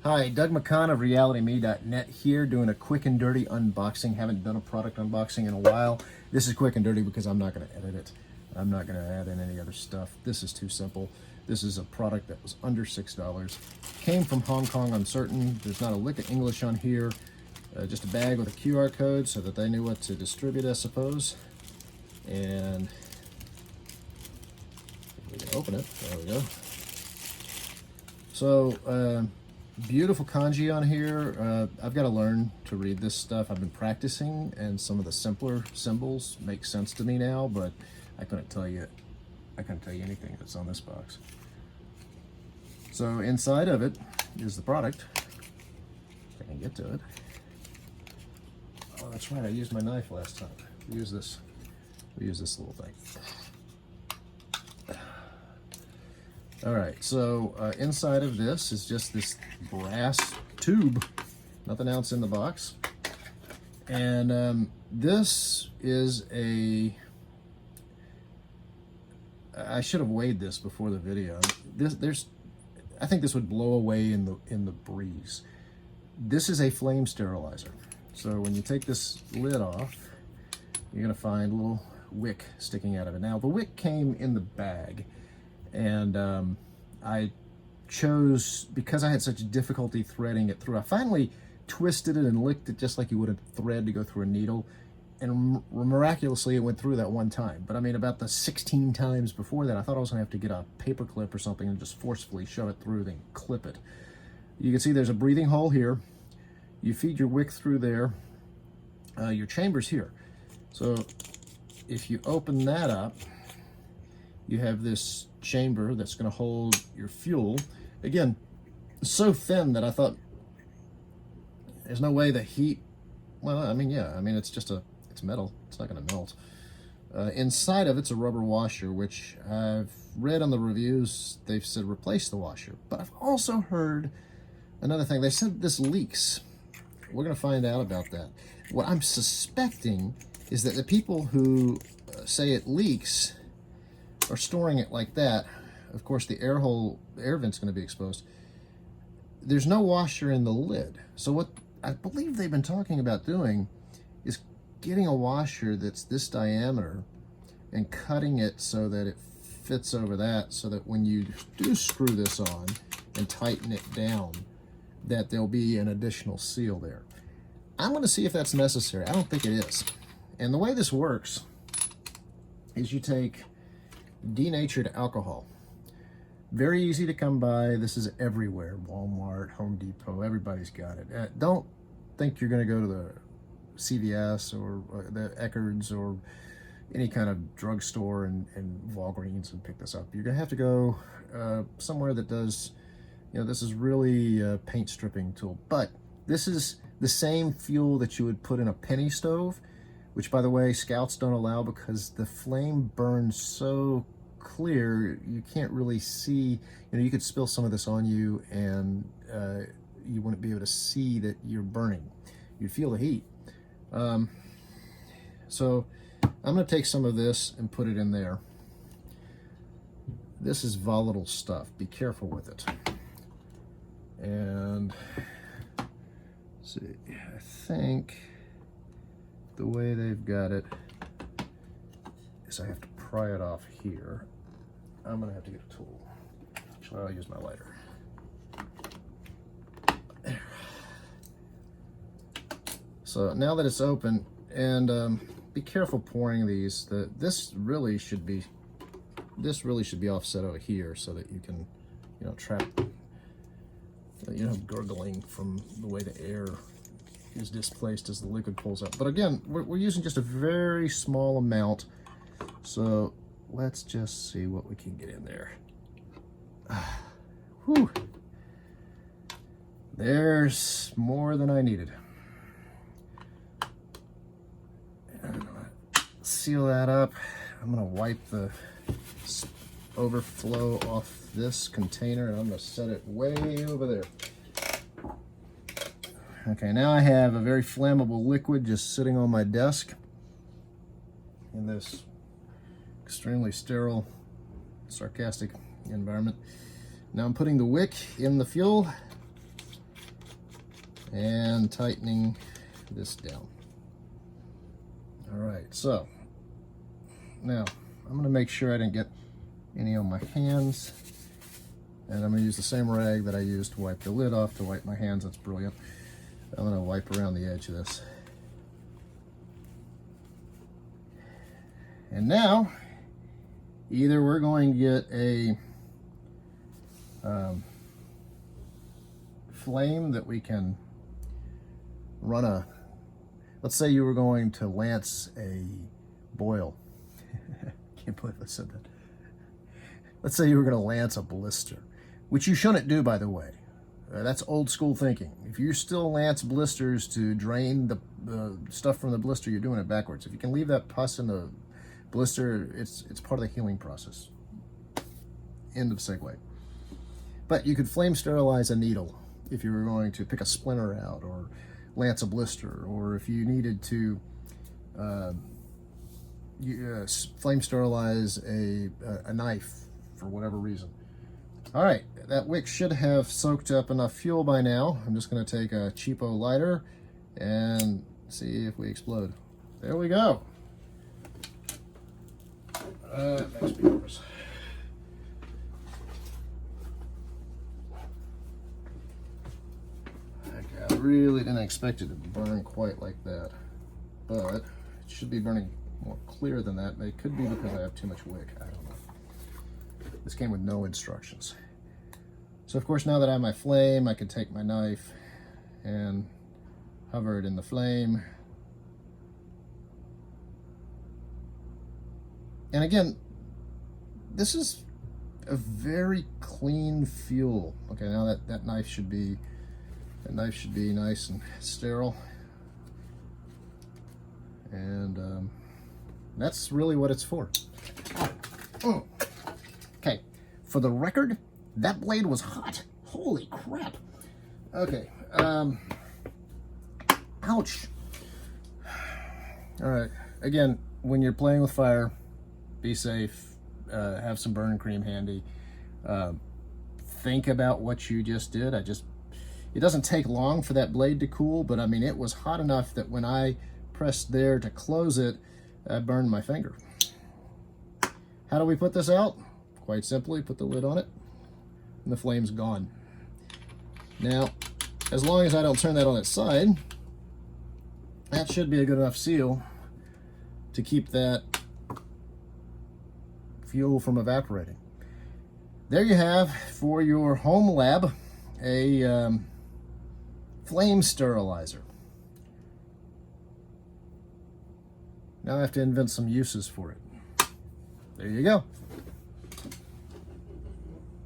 Hi, Doug McCann of RealityMe.net here, doing a quick and dirty unboxing. Haven't done a product unboxing in a while. This is quick and dirty because I'm not going to edit it. I'm not going to add in any other stuff. This is too simple. This is a product that was under $6. Came from Hong Kong, I'm certain. There's not a lick of English on here. Just a bag with a QR code so that they knew what to distribute, I suppose. And we can open it. There we go. So, beautiful kanji on here. I've got to learn to read this stuff. I've been practicing, and some of the simpler symbols make sense to me now, but I couldn't tell you anything that's on this box. So inside of it is the product. If I can get to it. Oh, that's right. I used my knife last time. We use this little thing. All right, so inside of this is just this brass tube, nothing else in the box. And this is I should have weighed this before the video. I think this would blow away in the breeze. This is a flame sterilizer. So when you take this lid off, you're gonna find a little wick sticking out of it. Now the wick came in the bag. And I chose, because I had such difficulty threading it through, I finally twisted it and licked it just like you would a thread to go through a needle, and miraculously it went through that one time. But I mean, about the 16 times before that, I thought I was gonna have to get a paper clip or something and just forcefully shove it through, then clip it. You can see there's a breathing hole here. You feed your wick through there. Your chamber's here. So if you open that up, you have this chamber that's going to hold your fuel. Again, so thin that I thought there's no way the heat, well, I mean, yeah, I mean, it's metal. It's not going to melt. Inside of it's a rubber washer, which I've read on the reviews, they've said replace the washer. But I've also heard another thing. They said this leaks. We're going to find out about that. What I'm suspecting is that the people who say it leaks are storing it like that. Of course, the air vent's going to be exposed. There's no washer in the lid. So what I believe they've been talking about doing is getting a washer that's this diameter and cutting it so that it fits over that, so that when you do screw this on and tighten it down, that there'll be an additional seal there. I'm going to see if that's necessary. I don't think it is. And the way this works is you take denatured alcohol. Very easy to come by. This is everywhere. Walmart, Home Depot, everybody's got it. Don't think you're going to go to the CVS or the Eckerd's or any kind of drugstore and Walgreens and pick this up. You're going to have to go somewhere that does, this is really a paint stripping tool. But this is the same fuel that you would put in a penny stove, which, by the way, Scouts don't allow because the flame burns so clear you can't really see. You could spill some of this on you and you wouldn't be able to see that you're burning. You'd feel the heat. So I'm going to take some of this and put it in there. This is volatile stuff. Be careful with it. And let's see, I think the way they've got it is I have to pry it off here. I'm gonna have to get a tool. Actually, I'll use my lighter. There. So now that it's open, and be careful pouring these. This really should be offset over here so that you can, trap, gurgling from the way the air is displaced as the liquid pulls out. But again, we're using just a very small amount, so let's just see what we can get in there. Whew. There's more than I needed. I'm gonna seal that up. I'm gonna wipe the overflow off this container, and I'm gonna set it way over there. Okay, now I have a very flammable liquid just sitting on my desk in this extremely sterile, sarcastic environment. Now I'm putting the wick in the fuel. and tightening this down. All right, so now I'm going to make sure I didn't get any on my hands, and I'm going to use the same rag that I used to wipe the lid off to wipe my hands. That's brilliant. I'm going to wipe around the edge of this. And now either we're going to get a flame that we can run a, let's say you were going to lance a boil. Can't believe I said that. Let's say you were going to lance a blister, which you shouldn't do, by the way. That's old school thinking. If you still lance blisters to drain the stuff from the blister, you're doing it backwards. If you can leave that pus in the blister, it's part of the healing process. End of segue. But you could flame sterilize a needle if you were going to pick a splinter out or lance a blister, or if you needed to flame sterilize a knife for whatever reason. All right, that wick should have soaked up enough fuel by now. I'm just going to take a cheapo lighter and see if we explode. There we go. Makes me nervous. I really didn't expect it to burn quite like that, but it should be burning more clear than that. It could be because I have too much wick. I don't know. This came with no instructions. So of course, now that I have my flame, I can take my knife and hover it in the flame. And again, this is a very clean fuel. Okay, now that knife should be nice and sterile. And that's really what it's for. Okay, for the record, that blade was hot. Holy crap. Okay, ouch. All right, again, when you're playing with fire, be safe, have some burn cream handy. Think about what you just did. It doesn't take long for that blade to cool, but I mean, it was hot enough that when I pressed there to close it, I burned my finger. How do we put this out? Quite simply, put the lid on it, and the flame's gone. Now, as long as I don't turn that on its side, that should be a good enough seal to keep that fuel from evaporating. There you have, for your home lab, a flame sterilizer. Now I have to invent some uses for it. There you go.